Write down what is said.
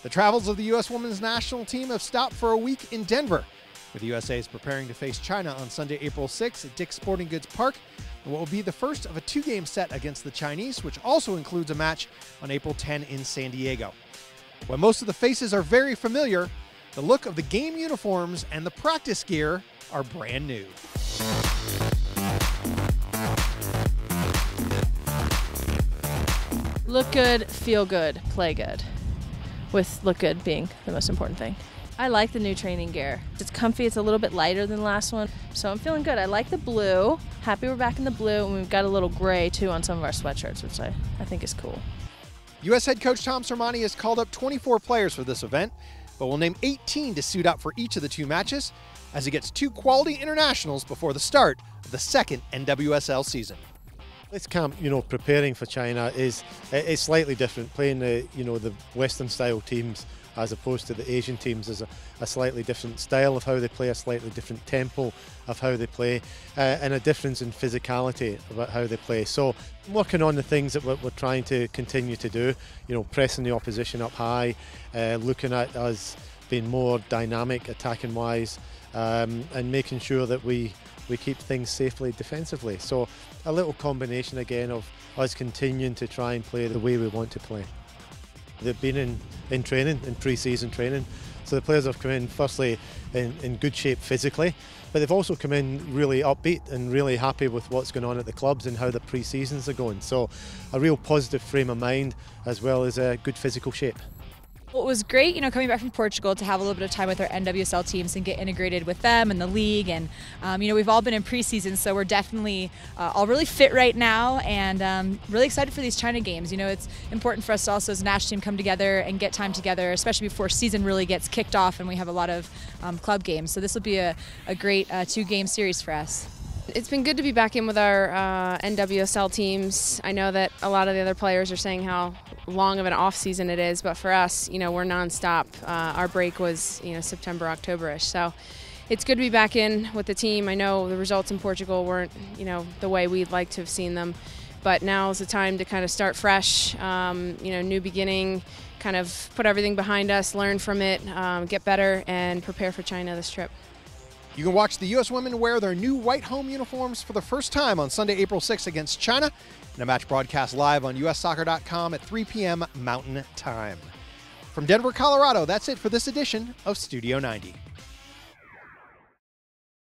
The travels of the U.S. women's national team have stopped for a week in Denver, with the USA is preparing to face China on Sunday, April 6th at Dick's Sporting Goods Park, and what will be the first of a two-game set against the Chinese, which also includes a match on April 10 in San Diego. While most of the faces are very familiar, the look of the game uniforms and the practice gear are brand new. Look good, feel good, play good, with look good being the most important thing. I like the new training gear. It's comfy, it's a little bit lighter than the last one, so I'm feeling good. I like the blue, happy we're back in the blue, and we've got a little gray too on some of our sweatshirts, which I think is cool. U.S. head coach Tom Sermanni has called up 24 players for this event, but will name 18 to suit up for each of the two matches, as he gets two quality internationals before the start of the second NWSL season. This camp, preparing for China is slightly different. Playing the Western style teams as opposed to the Asian teams is a slightly different style of how they play, a slightly different tempo of how they play, and a difference in physicality about how they play. So I'm working on the things that we're trying to continue to do, pressing the opposition up high, looking at us being more dynamic attacking wise, and making sure that we keep things safely defensively. So a little combination again of us continuing to try and play the way we want to play. They've been in training, in pre-season training, so the players have come in firstly in good shape physically, but they've also come in really upbeat and really happy with what's going on at the clubs and how the pre-seasons are going. So a real positive frame of mind as well as a good physical shape. Well, it was great, coming back from Portugal to have a little bit of time with our NWSL teams and get integrated with them and the league. And, we've all been in preseason, so we're definitely all really fit right now and really excited for these China games. It's important for us to also as a national team come together and get time together, especially before season really gets kicked off and we have a lot of club games. So this will be a great two-game series for us. It's been good to be back in with our NWSL teams. I know that a lot of the other players are saying how long of an off season it is, but for us, we're nonstop. Our break was, September, October-ish. So it's good to be back in with the team. I know the results in Portugal weren't, the way we'd like to have seen them, but now is the time to kind of start fresh, new beginning, kind of put everything behind us, learn from it, get better, and prepare for China this trip. You can watch the U.S. women wear their new white home uniforms for the first time on Sunday, April 6th against China, in a match broadcast live on ussoccer.com at 3 p.m. Mountain Time. From Denver, Colorado, that's it for this edition of Studio 90.